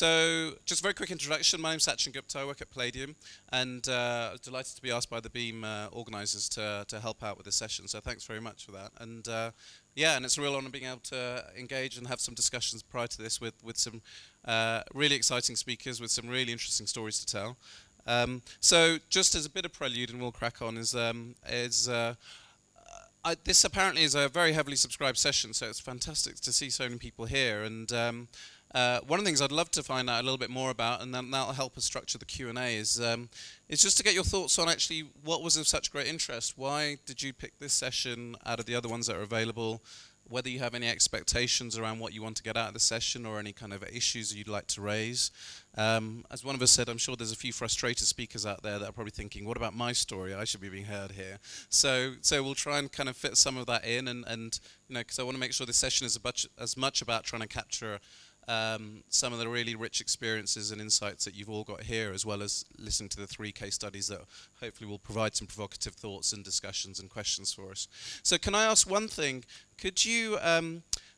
So, just a very quick introduction. My name's Sachin Gupta. I work at Palladium, and delighted to be asked by the Beam organisers to help out with this session. So, thanks very much for that. And yeah, and it's a real honour being able to engage and have some discussions prior to this with some really exciting speakers with some really interesting stories to tell. So, just as a bit of prelude, and we'll crack on, this apparently is a very heavily subscribed session, so it's fantastic to see so many people here. And one of the things I'd love to find out a little bit more about, and then that'll help us structure the Q&A, is just to get your thoughts on actually what was of such great interest. Why did you pick this session out of the other ones that are available? Whether you have any expectations around what you want to get out of the session or any kind of issues you'd like to raise. As one of us said, I'm sure there's a few frustrated speakers out there that are probably thinking, what about my story? I should be being heard here. So we'll try and kind of fit some of that in, and you know, because I want to make sure this session is as much about trying to capture some of the really rich experiences and insights that you've all got here, as well as listening to the 3 case studies that hopefully will provide some provocative thoughts and discussions and questions for us. So can I ask one thing? Could you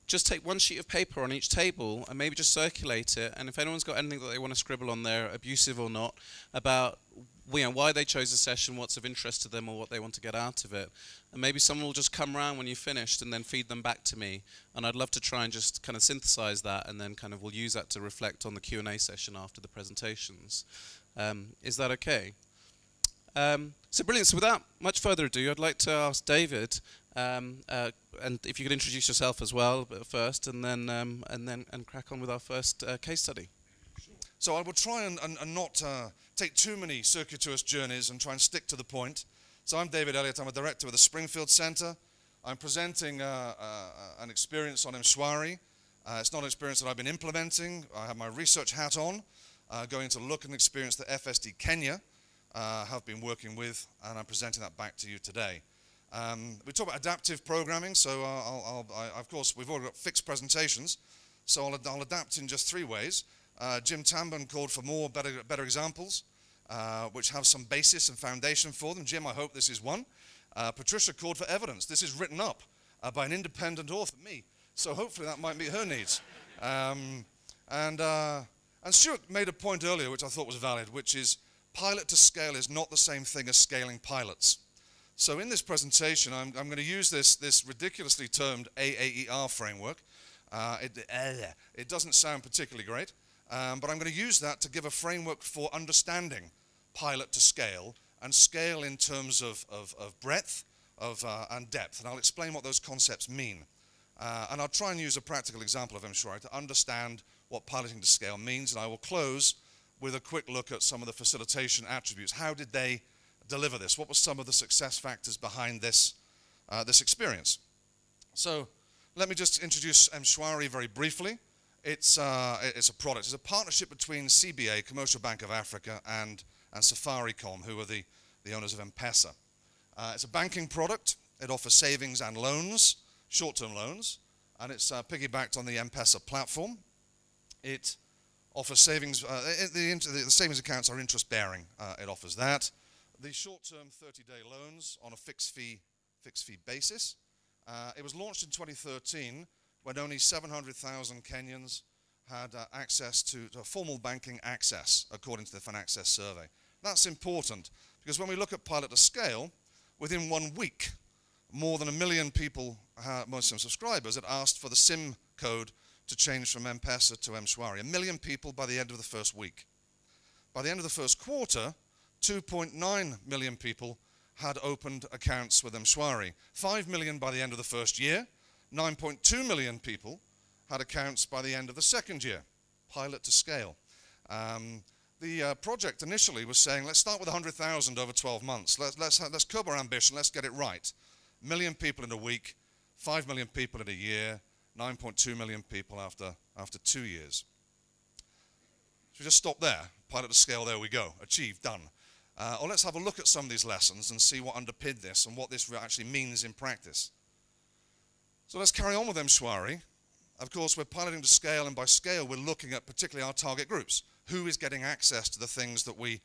just take one sheet of paper on each table and maybe just circulate it, and if anyone's got anything that they want to scribble on there, abusive or not, about why they chose a session, what's of interest to them, or what they want to get out of it. And maybe someone will just come around when you've finished and then feed them back to me. And I'd love to try and just kind of synthesize that, and then kind of we'll use that to reflect on the Q&A session after the presentations. Is that okay? So brilliant. So without much further ado, I'd like to ask David, and if you could introduce yourself as well first, and then crack on with our first case study. So I will try and not take too many circuitous journeys and try and stick to the point. So I'm David Elliott. I'm a director of the Springfield Center. I'm presenting an experience on Mshwari. It's not an experience that I've been implementing. I have my research hat on, going to look and experience that FSD Kenya have been working with, and I'm presenting that back to you today. We talk about adaptive programming, so of course we've already got fixed presentations, so I'll adapt in just 3 ways. Jim Tambon called for more better examples, which have some basis and foundation for them. Jim, I hope this is one. Patricia called for evidence. This is written up by an independent author, me. So hopefully that might meet her needs. And Stuart made a point earlier, which I thought was valid, which is pilot to scale is not the same thing as scaling pilots. So in this presentation, I'm going to use this ridiculously termed AAER framework. It doesn't sound particularly great. But I'm going to use that to give a framework for understanding pilot to scale, and scale in terms of breadth and depth. And I'll explain what those concepts mean. And I'll try and use a practical example of Mshwari to understand what piloting to scale means. And I will close with a quick look at some of the facilitation attributes. How did they deliver this? What were some of the success factors behind this experience? So let me just introduce Mshwari very briefly. It's a product. It's a partnership between CBA, Commercial Bank of Africa, and Safaricom, who are the owners of M-Pesa. It's a banking product. It offers savings and loans, short-term loans, and it's piggybacked on the M-Pesa platform. It offers savings. The savings accounts are interest-bearing. It offers that. The short-term 30-day loans on a fixed fee basis. It was launched in 2013. When only 700,000 Kenyans had access to formal banking access, according to the FinAccess survey. That's important, because when we look at pilot to scale, within 1 week, more than 1 million people, Muslim subscribers, had asked for the SIM code to change from M-Pesa to Mshwari. 1 million people by the end of the first week. By the end of the first quarter, 2.9 million people had opened accounts with Mshwari. 5 million by the end of the first year. 9.2 million people had accounts by the end of the second year, pilot to scale. The project initially was saying, let's start with 100,000 over 12 months. Let's curb our ambition, let's get it right. 1 million people in a week, 5 million people in a year, 9.2 million people after 2 years. So we just stop there, pilot to scale, there we go, achieved, done. Or let's have a look at some of these lessons and see what underpinned this and what this actually means in practice. So let's carry on with Mshwari. Of course, we're piloting to scale, and by scale, we're looking at particularly our target groups. Who is getting access to the things that we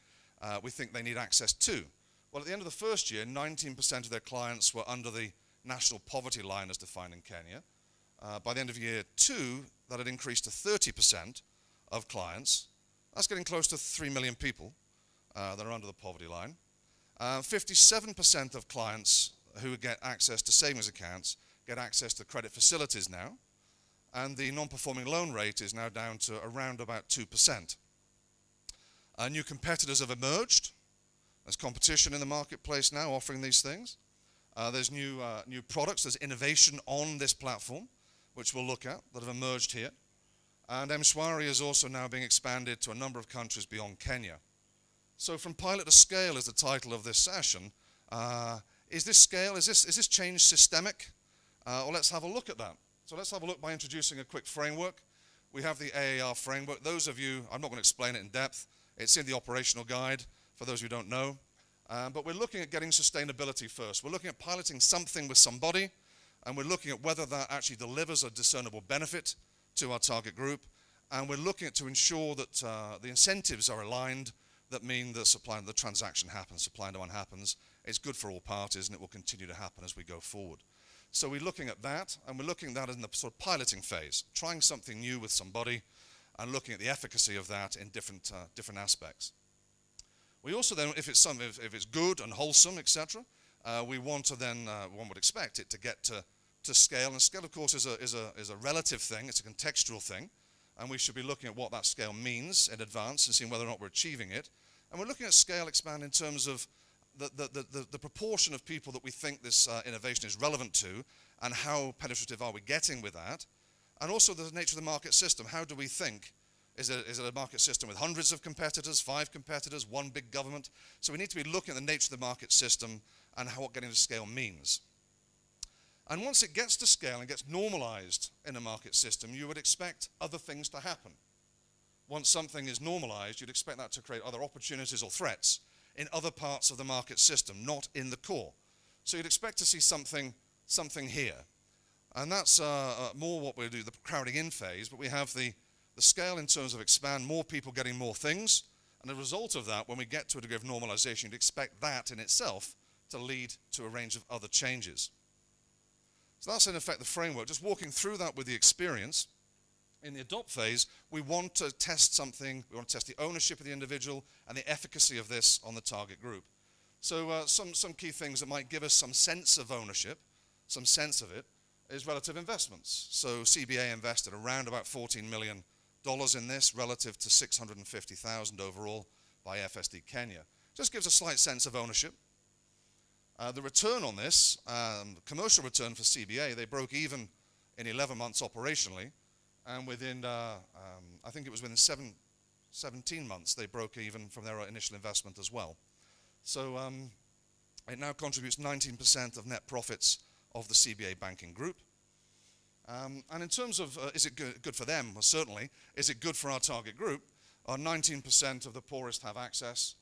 think they need access to? Well, at the end of the first year, 19% of their clients were under the national poverty line as defined in Kenya. By the end of year 2, that had increased to 30%. of clients. That's getting close to 3 million people that are under the poverty line. 57% of clients who get access to savings accounts get access to credit facilities now, and the non-performing loan rate is now down to around about 2%. New competitors have emerged. There's competition in the marketplace now offering these things. There's new products, there's innovation on this platform, which we'll look at, that have emerged here. And M-Shwari is also now being expanded to a number of countries beyond Kenya. So from pilot to scale is the title of this session. Is this scale, is this change systemic? Well, let's have a look at that. So let's have a look by introducing a quick framework. We have the AAR framework. Those of you, I'm not going to explain it in depth. It's in the operational guide, for those who don't know. But we're looking at getting sustainability first. We're looking at piloting something with somebody, and we're looking at whether that actually delivers a discernible benefit to our target group. And we're looking at to ensure that the incentives are aligned that mean the supply and the transaction happens, supply and demand happens. It's good for all parties, and it will continue to happen as we go forward. So we're looking at that, and we're looking at that in the sort of piloting phase, trying something new with somebody, and looking at the efficacy of that in different aspects. We also then, if it's good and wholesome, etc., we want to then, one would expect it to get to scale. And scale, of course, is a relative thing. It's a contextual thing. And we should be looking at what that scale means in advance and seeing whether or not we're achieving it. And we're looking at scale expand in terms of the proportion of people that we think this innovation is relevant to, and how penetrative are we getting with that. And also the nature of the market system. How do we think? Is it a market system with hundreds of competitors, 5 competitors, 1 big government? So we need to be looking at the nature of the market system and what getting to scale means. And once it gets to scale and gets normalized in a market system, you would expect other things to happen. Once something is normalized, you'd expect that to create other opportunities or threats in other parts of the market system, not in the core. So you'd expect to see something here. And that's more what we do, the crowding in phase, but we have the scale in terms of expand, more people getting more things. And as a result of that, when we get to a degree of normalization, you'd expect that in itself to lead to a range of other changes. So that's in effect the framework, just walking through that with the experience. In the adopt phase, we want to test something, we want to test the ownership of the individual and the efficacy of this on the target group. So some key things that might give us some sense of ownership, some sense of it, is relative investments. So CBA invested around about $14 million in this relative to 650,000 overall by FSD Kenya. Just gives a slight sense of ownership. The return on this, commercial return for CBA, they broke even in 11 months operationally, and within, I think it was within 17 months, they broke even from their initial investment as well. So it now contributes 19% of net profits of the CBA banking group. And in terms of, is it good for them? Well, certainly. Is it good for our target group? 19% of the poorest have access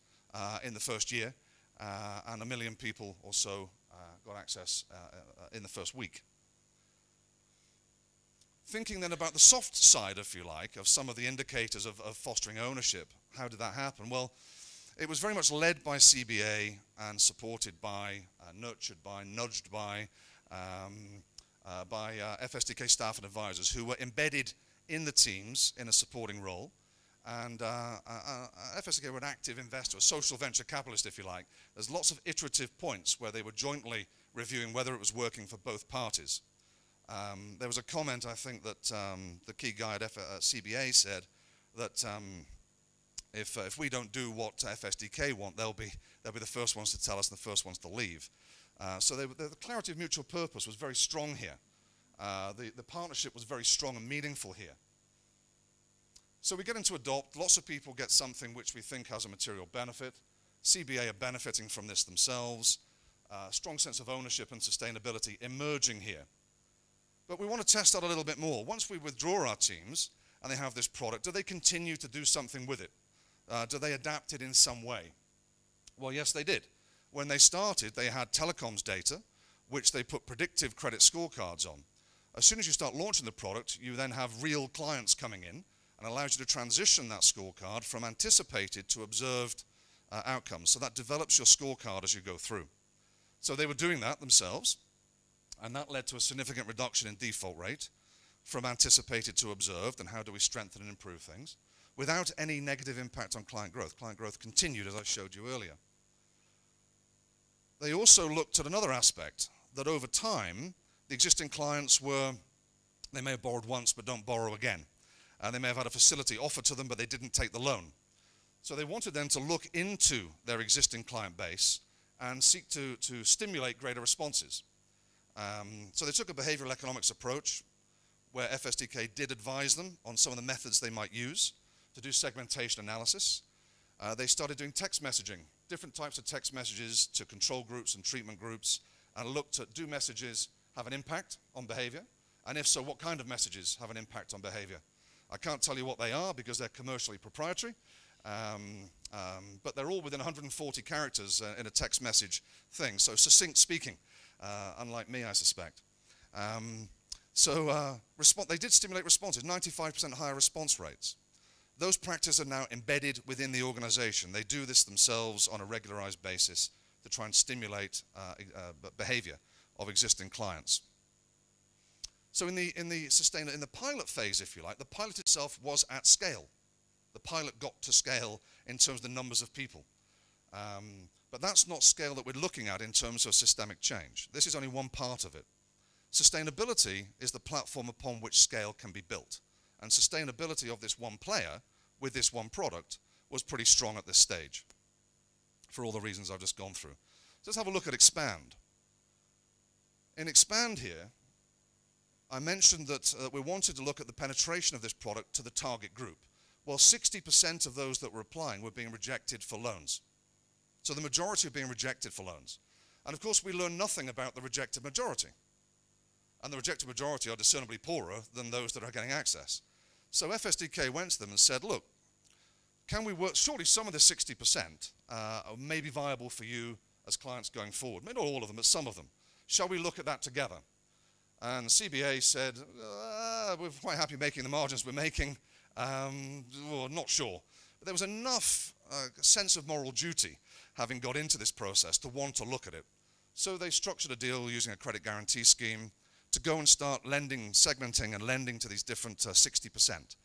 in the first year. And 1 million people or so got access in the first week. Thinking then about the soft side, if you like, of some of the indicators of fostering ownership. How did that happen? Well, it was very much led by CBA and supported by, nurtured by, nudged by FSDK staff and advisors who were embedded in the teams in a supporting role. And FSDK were an active investor, a social venture capitalist, if you like. There's lots of iterative points where they were jointly reviewing whether it was working for both parties. There was a comment, I think, that the key guy at CBA said that if we don't do what FSDK want, they'll be the first ones to tell us and the first ones to leave. So the clarity of mutual purpose was very strong here. The partnership was very strong and meaningful here. So we get into adopt. Lots of people get something which we think has a material benefit. CBA are benefiting from this themselves. Strong sense of ownership and sustainability emerging here. But we want to test that a little bit more. Once we withdraw our teams and they have this product, do they continue to do something with it? Do they adapt it in some way? Well, yes, they did. When they started, they had telecoms data, which they put predictive credit scorecards on. As soon as you start launching the product, you then have real clients coming in and allows you to transition that scorecard from anticipated to observed outcomes. So that develops your scorecard as you go through. So they were doing that themselves, and that led to a significant reduction in default rate from anticipated to observed, and how do we strengthen and improve things. without any negative impact on client growth. Client growth continued, as I showed you earlier. They also looked at another aspect, that over time, the existing clients they may have borrowed once but don't borrow again. They may have had a facility offered to them but they didn't take the loan. So they wanted then to look into their existing client base and seek to stimulate greater responses. So they took a behavioral economics approach where FSDK did advise them on some of the methods they might use to do segmentation analysis. They started doing text messaging, different types of text messages to control groups and treatment groups, and looked at, do messages have an impact on behavior? And if so, what kind of messages have an impact on behavior? I can't tell you what they are because they're commercially proprietary, but they're all within 140 characters in a text message thing, so succinct speaking, unlike me, I suspect. They did stimulate responses, 95% higher response rates. Those practices are now embedded within the organization. They do this themselves on a regularized basis to try and stimulate behavior of existing clients. So in the pilot phase, if you like, the pilot itself was at scale. The pilot got to scale in terms of the numbers of people. But that's not scale that we're looking at in terms of systemic change. This is only one part of it. Sustainability is the platform upon which scale can be built. And sustainability of this one player with this one product was pretty strong at this stage for all the reasons I've just gone through. So let's have a look at Expand. In Expand here, I mentioned that we wanted to look at the penetration of this product to the target group. Well, 60% of those that were applying were being rejected for loans. So the majority are being rejected for loans. And of course, we learn nothing about the rejected majority. And the rejected majority are discernibly poorer than those that are getting access. So FSDK went to them and said, look, can we work, surely some of the 60% may be viable for you as clients going forward. Maybe not all of them, but some of them. Shall we look at that together? And CBA said, we're quite happy making the margins we're making. Well, not sure. But there was enough sense of moral duty having got into this process to want to look at it. So they structured a deal using a credit guarantee scheme to go and start lending, segmenting and lending to these different 60%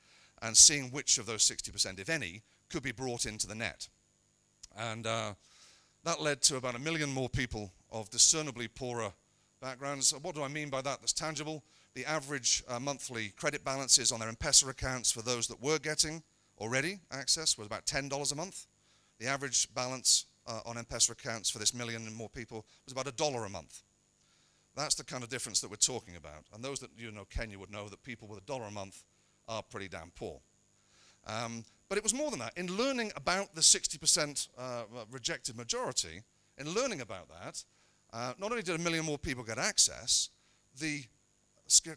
and seeing which of those 60%, if any, could be brought into the net. And that led to about 1 million more people of discernibly poorer backgrounds. What do I mean by that? That's tangible. The average monthly credit balances on their M-Pesa accounts for those that were getting already access was about $10 a month. The average balance on M-Pesa accounts for this 1 million and more people was about $1 a month. That's the kind of difference that we're talking about. And those that know Kenya would know that people with $1 a month are pretty damn poor. But it was more than that. In learning about the 60% rejected majority, in learning about that, not only did 1 million more people get access, the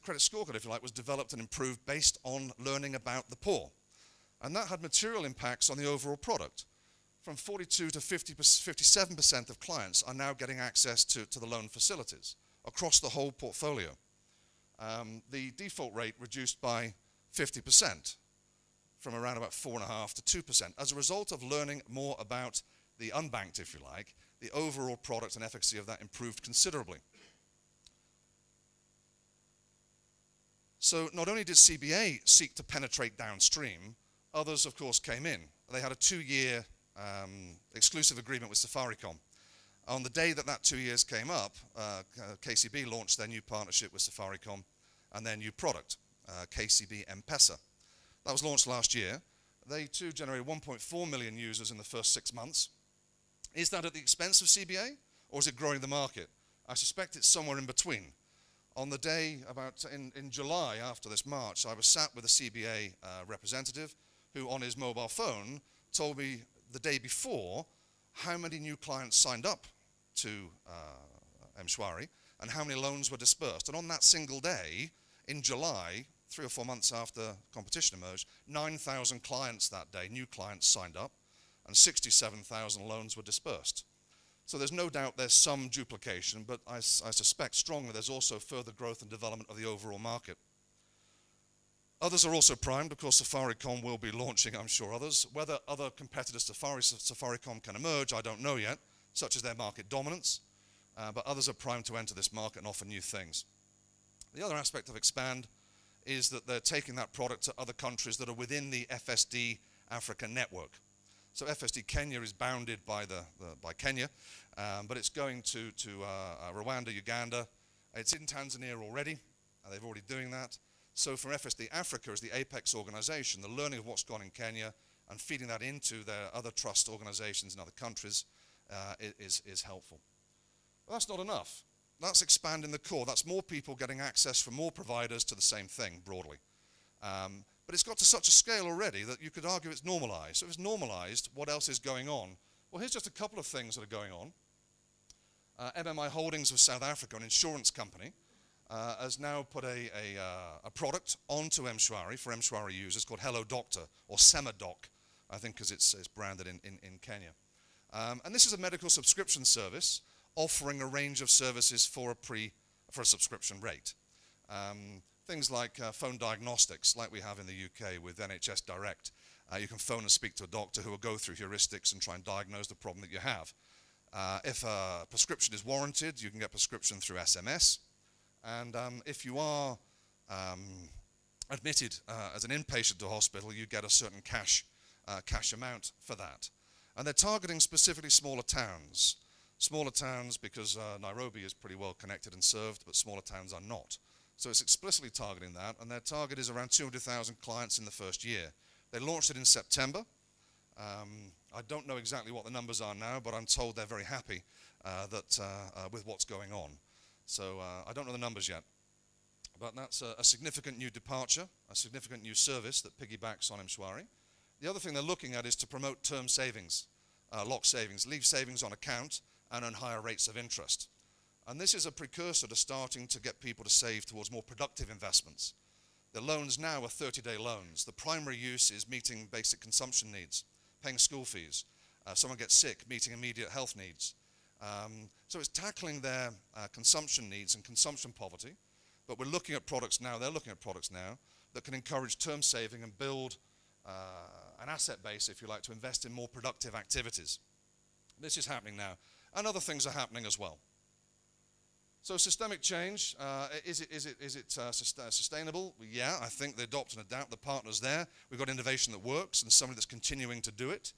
credit scorecard, if you like, was developed and improved based on learning about the poor. And that had material impacts on the overall product. From 42 to 57% of clients are now getting access to the loan facilities across the whole portfolio. The default rate reduced by 50%, from around about 4.5% to 2%, as a result of learning more about the unbanked, if you like. The overall product and efficacy of that improved considerably. So not only did CBA seek to penetrate downstream, others, of course, came in. They had a 2-year exclusive agreement with Safaricom. On the day that 2 years came up, KCB launched their new partnership with Safaricom and their new product, KCB M-Pesa. That was launched last year. They too generated 1.4 million users in the first 6 months. Is that at the expense of CBA, or is it growing the market? I suspect it's somewhere in between. On the day in July after this March, I was sat with a CBA representative who on his mobile phone told me the day before how many new clients signed up to M-Shwari and how many loans were dispersed. And on that single day, in July, 3 or 4 months after competition emerged, 9,000 clients that day, new clients signed up, and 67,000 loans were dispersed. So there's no doubt there's some duplication, but I suspect strongly there's also further growth and development of the overall market. Others are also primed. Of course, Safaricom will be launching, I'm sure, others. Whether other competitors to Safaricom can emerge, I don't know yet, such as their market dominance. But others are primed to enter this market and offer new things. The other aspect of Expand is that they're taking that product to other countries that are within the FSD Africa network. So FSD Kenya is bounded by by Kenya, but it's going to Rwanda, Uganda. It's in Tanzania already. They've already doing that. So for FSD Africa as the apex organization, the learning of what's gone in Kenya and feeding that into their other trust organizations in other countries is helpful. But that's not enough. That's expanding the core. That's more people getting access from more providers to the same thing broadly. But it's got to such a scale already that you could argue it's normalized. So if it's normalized, what else is going on? Well, here's just a couple of things that are going on. MMI Holdings of South Africa, an insurance company, has now put a product onto Mshwari for Mshwari users called Hello Doctor, or SemaDoc, I think, because it's branded in Kenya. And this is a medical subscription service offering a range of services for a subscription rate. Things like phone diagnostics, like we have in the UK with NHS Direct. You can phone and speak to a doctor who will go through heuristics and try and diagnose the problem that you have. If a prescription is warranted, you can get prescription through SMS. And if you are admitted as an inpatient to a hospital, you get a certain cash amount for that. And they're targeting specifically smaller towns. Smaller towns because Nairobi is pretty well connected and served, but smaller towns are not. So it's explicitly targeting that, and their target is around 200,000 clients in the first year. They launched it in September. I don't know exactly what the numbers are now, but I'm told they're very happy with what's going on. So I don't know the numbers yet. But that's a significant new departure, a significant new service that piggybacks on Mshwari. The other thing they're looking at is to promote term savings, lock savings, leave savings on account, and earn higher rates of interest. And this is a precursor to starting to get people to save towards more productive investments. The loans now are 30-day loans. The primary use is meeting basic consumption needs, paying school fees. Someone gets sick, meeting immediate health needs. So it's tackling their consumption needs and consumption poverty. But we're looking at products now, they're looking at products now, that can encourage term saving and build an asset base, if you like, to invest in more productive activities. This is happening now. And other things are happening as well. So systemic change, is it sustainable? Yeah, I think they adopt and adapt, the partners there. We've got innovation that works and somebody that's continuing to do it.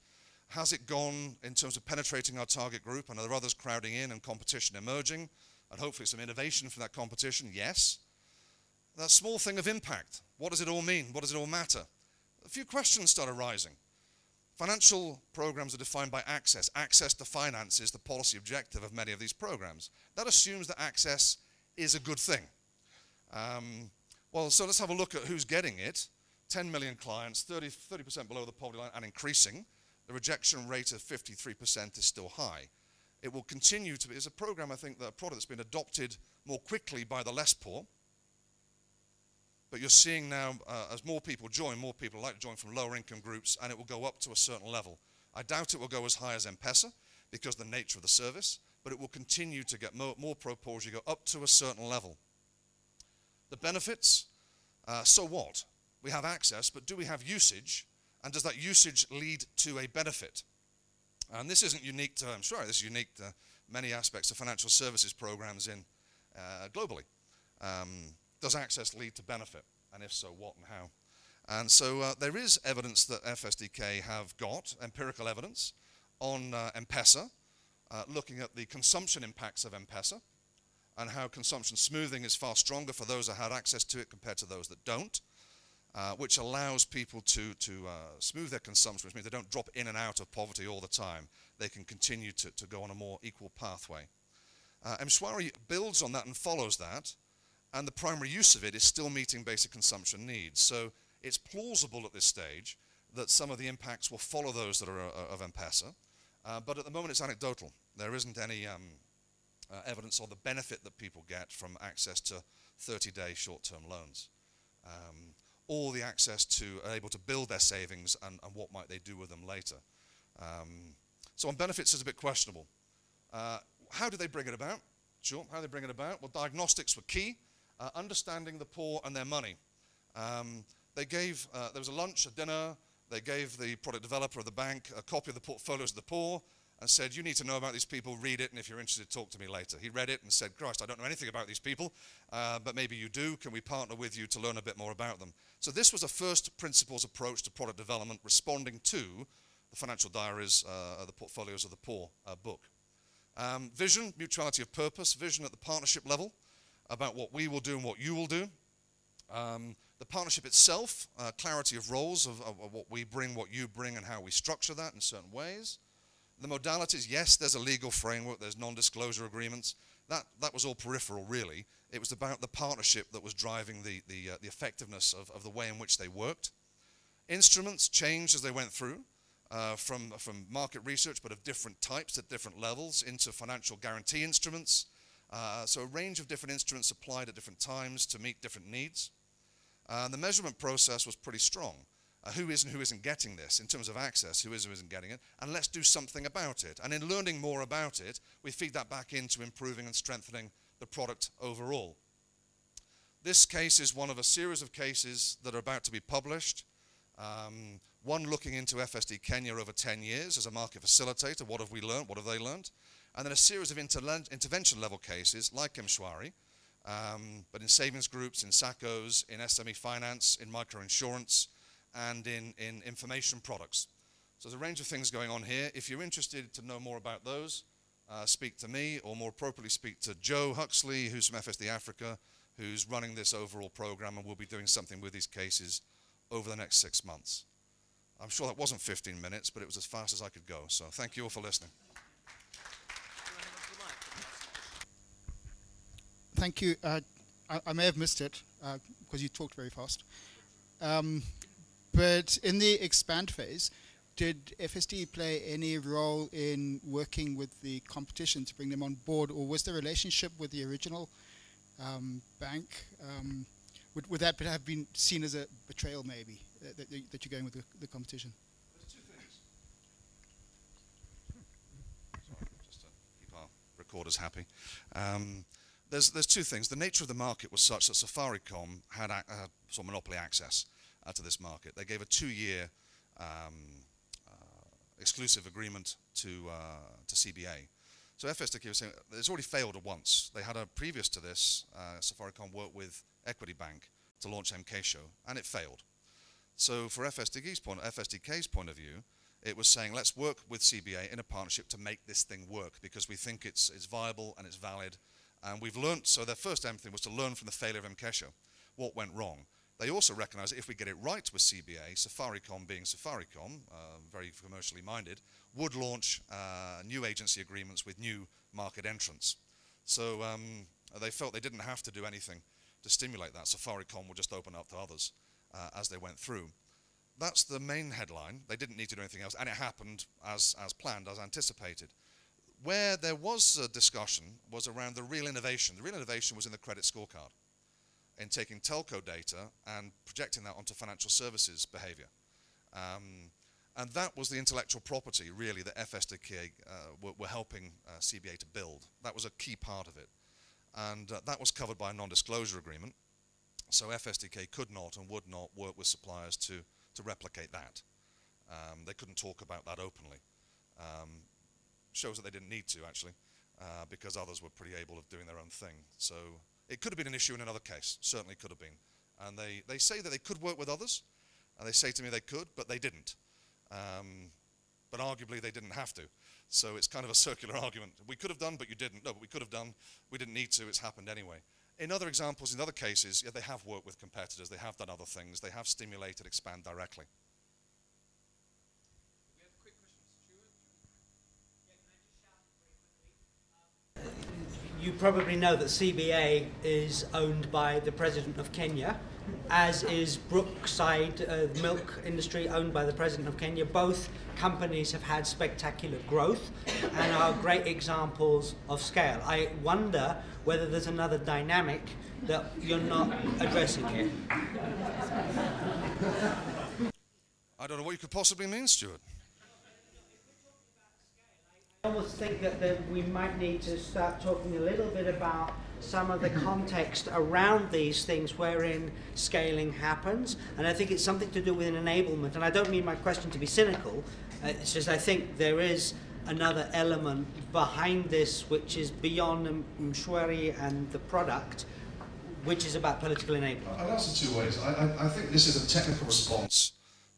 Has it gone in terms of penetrating our target group, and are there others crowding in and competition emerging? And hopefully some innovation from that competition? Yes. That small thing of impact, what does it all mean? What does it all matter? A few questions start arising. Financial programs are defined by access. Access to finance is the policy objective of many of these programs. That assumes that access is a good thing. Well, so let's have a look at who's getting it. 10 million clients, 30% below the poverty line and increasing. The rejection rate of 53% is still high. It will continue to be, it's a program, I think, a product that's been adopted more quickly by the less poor. But you're seeing now, as more people join, more people like to join from lower income groups, and it will go up to a certain level. I doubt it will go as high as M-Pesa, because of the nature of the service, but it will continue to get more pro-poor as you go up to a certain level. The benefits, so what? We have access, but do we have usage? And does that usage lead to a benefit? And this isn't unique to, I'm sure, this is unique to many aspects of financial services programs globally. Does access lead to benefit? And if so, what and how? And so there is evidence that FSDK have got, empirical evidence, on M-Pesa, looking at the consumption impacts of M-Pesa, and how consumption smoothing is far stronger for those that had access to it compared to those that don't, which allows people to smooth their consumption, which means they don't drop in and out of poverty all the time. They can continue to go on a more equal pathway. Mshwari builds on that and follows that, and the primary use of it is still meeting basic consumption needs. So it's plausible at this stage that some of the impacts will follow those that are of M-Pesa, but at the moment it's anecdotal. There isn't any evidence of the benefit that people get from access to 30-day short-term loans, or the access to able to build their savings and what might they do with them later. So on benefits is a bit questionable. How do they bring it about? Sure, how do they bring it about? Well, diagnostics were key. Understanding the poor and their money. They gave, there was a lunch, a dinner, they gave the product developer of the bank a copy of the portfolios of the poor, and said, you need to know about these people, read it, and if you're interested, talk to me later. He read it and said, Christ, I don't know anything about these people, but maybe you do. Can we partner with you to learn a bit more about them? So this was a first principles approach to product development, responding to the Financial Diaries, the Portfolios of the Poor book. Vision, mutuality of purpose, vision at the partnership level about what we will do and what you will do. The partnership itself, clarity of roles of what we bring, what you bring, and how we structure that in certain ways. The modalities, yes, there's a legal framework, there's non-disclosure agreements. That was all peripheral, really. It was about the partnership that was driving the effectiveness of the way in which they worked. Instruments changed as they went through, from market research, but of different types at different levels, into financial guarantee instruments. So a range of different instruments applied at different times to meet different needs. The measurement process was pretty strong. Who is and who isn't getting this in terms of access, who is and who isn't getting it, and let's do something about it. And in learning more about it, we feed that back into improving and strengthening the product overall. This case is one of a series of cases that are about to be published. One looking into FSD Kenya over 10 years as a market facilitator. What have we learned? What have they learned? And then a series of intervention level cases like Mshwari, but in savings groups, in SACCOs, in SME finance, in microinsurance, and in information products. So there's a range of things going on here. If you're interested to know more about those, speak to me, or more appropriately speak to Joe Huxley, who's from FSD Africa, who's running this overall program, and we'll be doing something with these cases over the next 6 months. I'm sure that wasn't 15 minutes, but it was as fast as I could go. So thank you all for listening. Thank you. I may have missed it because you talked very fast. But in the expand phase, did FSD play any role in working with the competition to bring them on board, or was the relationship with the original bank, would that have been seen as a betrayal maybe, that you're going with the competition? There's two things. Sorry, just to keep our recorders happy. There's two things. The nature of the market was such that Safaricom had sort of monopoly access to this market. They gave a 2-year exclusive agreement to CBA. So FSD was saying it's already failed once. They had previous to this, Safaricom worked with Equity Bank to launch M-KShow, and it failed. So for FSDK's point of view, it was saying let's work with CBA in a partnership to make this thing work because we think it's viable and it's valid. And we've learned, so their first thing was to learn from the failure of M-KShow, what went wrong. They also recognize that if we get it right with CBA, Safaricom being Safaricom, very commercially minded, would launch new agency agreements with new market entrants. So they felt they didn't have to do anything to stimulate that. Safaricom would just open up to others as they went through. That's the main headline. They didn't need to do anything else, and it happened as planned, as anticipated. Where there was a discussion was around the real innovation. The real innovation was in the credit scorecard, in taking telco data and projecting that onto financial services behavior. And that was the intellectual property, really, that FSDK were helping CBA to build. That was a key part of it. And that was covered by a non-disclosure agreement. So FSDK could not and would not work with suppliers to replicate that. They couldn't talk about that openly. Shows that they didn't need to, actually, because others were pretty able of doing their own thing. So it could have been an issue in another case, certainly could have been. And they say that they could work with others, and they say to me they could, but they didn't. But arguably they didn't have to. So it's kind of a circular argument. We could have done, but you didn't. No, but we could have done. We didn't need to. It's happened anyway. In other examples, in other cases, yeah, they have worked with competitors. They have done other things. They have stimulated expand directly. We have a quick question, Stuart. You probably know that CBA is owned by the President of Kenya, as is Brookside Milk Industry, owned by the President of Kenya. Both companies have had spectacular growth and are great examples of scale. I wonder whether there's another dynamic that you're not addressing here. I don't know what you could possibly mean, Stuart. I almost think that we might need to start talking a little bit about some of the context around these things wherein scaling happens, and I think it's something to do with an enablement. And I don't mean my question to be cynical, it's just I think there is another element behind this, which is beyond Mshwari and the product, which is about political enablement? I'd answer two ways. I think this is a technical response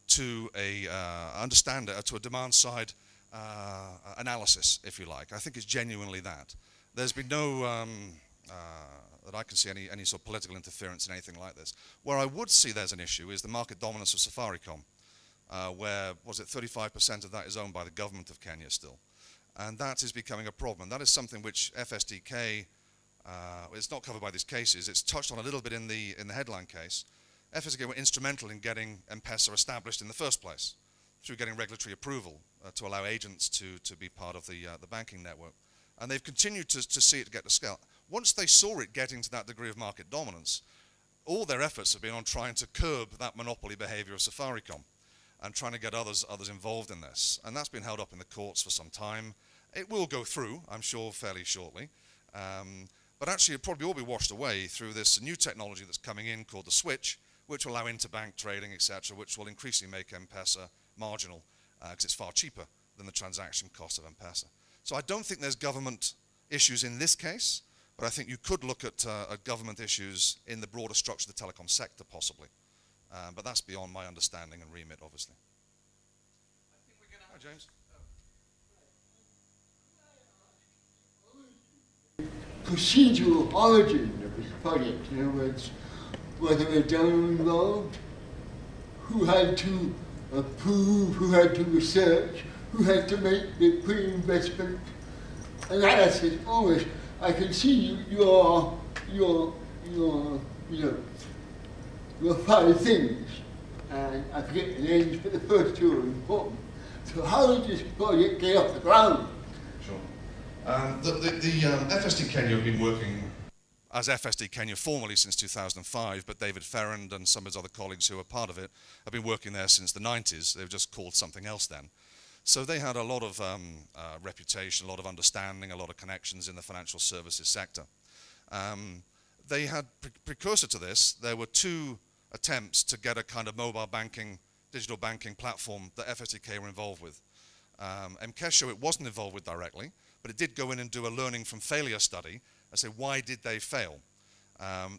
to to a demand side analysis, if you like. I think it's genuinely that. There's been no that I can see any sort of political interference in anything like this. Where I would see there's an issue is the market dominance of Safaricom, where, was it 35% of that is owned by the government of Kenya still. And that is becoming a problem. That is something which FSDK, it's not covered by these cases, it's touched on a little bit in the headline case. FSDK were instrumental in getting M-Pesa established in the first place, through getting regulatory approval to allow agents to be part of the banking network. And they've continued to see it get to scale. Once they saw it getting to that degree of market dominance, all their efforts have been on trying to curb that monopoly behavior of Safaricom and trying to get others involved in this. And that's been held up in the courts for some time. It will go through, I'm sure, fairly shortly. But actually, it'll probably all be washed away through this new technology that's coming in called the switch, which will allow interbank trading, etc., which will increasingly make M-Pesa marginal, because it's far cheaper than the transaction cost of M-Pesa. So I don't think there's government issues in this case, but I think you could look at government issues in the broader structure of the telecom sector, possibly. But that's beyond my understanding and remit, obviously. I think we're going to Hi, James. Procedural origin of this project, in other words, whether a donor involved, who had to approve, who had to research, who had to make the pre-investment analysis, all this. I can see your five things, and I forget the names, but the first two are important. So how did this project get off the ground? Sure. The FSD Kenya have been working as FSD Kenya formally since 2005, but David Ferrand and some of his other colleagues who are part of it have been working there since the 90s. They were just called something else then. So they had a lot of reputation, a lot of understanding, a lot of connections in the financial services sector. They had, precursor to this, there were two attempts to get a kind of mobile banking, digital banking platform that FSDK were involved with. M-Kesho it wasn't involved with directly, but it did go in and do a learning from failure study and say, why did they fail?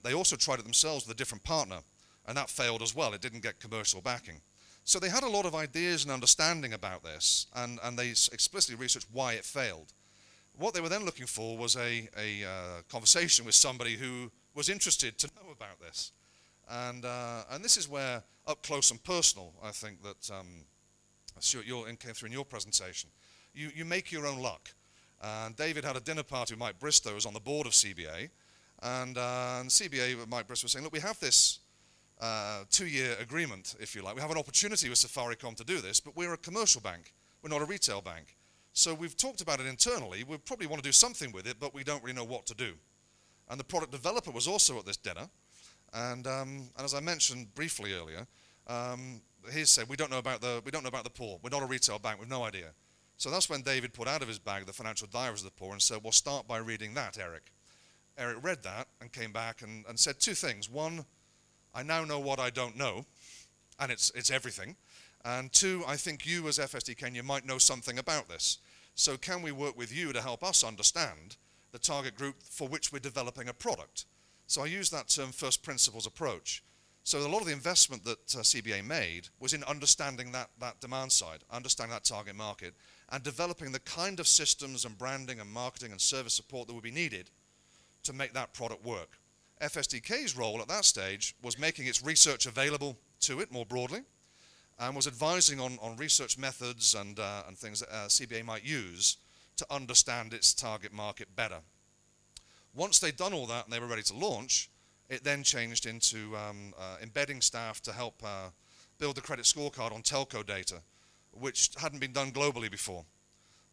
They also tried it themselves with a different partner, and that failed as well. It didn't get commercial backing. So they had a lot of ideas and understanding about this, and they explicitly researched why it failed. What they were then looking for was a conversation with somebody who was interested to know about this. And this is where, up close and personal, I think that came through in your presentation. You make your own luck. And David had a dinner party with Mike Bristow, who was on the board of CBA. And CBA with Mike Bristow was saying, look, we have this 2-year agreement, if you like. We have an opportunity with Safaricom to do this, but we're a commercial bank. We're not a retail bank. So we've talked about it internally. We probably want to do something with it, but we don't really know what to do. And the product developer was also at this dinner. And as I mentioned briefly earlier, he said, we don't know about the poor. We're not a retail bank. We've no idea. So that's when David put out of his bag the Financial Diaries of the Poor and said, well, start by reading that, Eric. Eric read that and came back and said two things. One, I now know what I don't know, and it's everything. And two, I think you as FSD Kenya might know something about this. So can we work with you to help us understand the target group for which we're developing a product? So I use that term first principles approach. So a lot of the investment that CBA made was in understanding that demand side, understanding that target market, and developing the kind of systems and branding and marketing and service support that would be needed to make that product work. FSDK's role at that stage was making its research available to it more broadly, and was advising on research methods and things that CBA might use to understand its target market better. Once they'd done all that and they were ready to launch, it then changed into embedding staff to help build the credit scorecard on telco data, which hadn't been done globally before.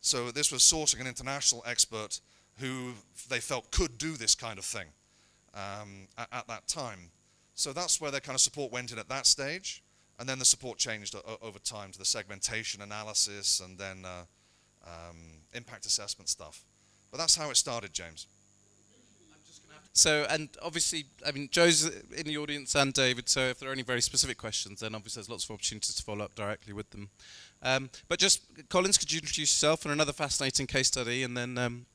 So this was sourcing an international expert who they felt could do this kind of thing at that time. So that's where their kind of support went in at that stage, and then the support changed over time to the segmentation analysis and then impact assessment stuff. But that's how it started, James. I'm just going to have So, and obviously, I mean, Joe's in the audience and David, so if there are any very specific questions, then obviously there's lots of opportunities to follow up directly with them. But just, Collins, could you introduce yourself and another fascinating case study, and then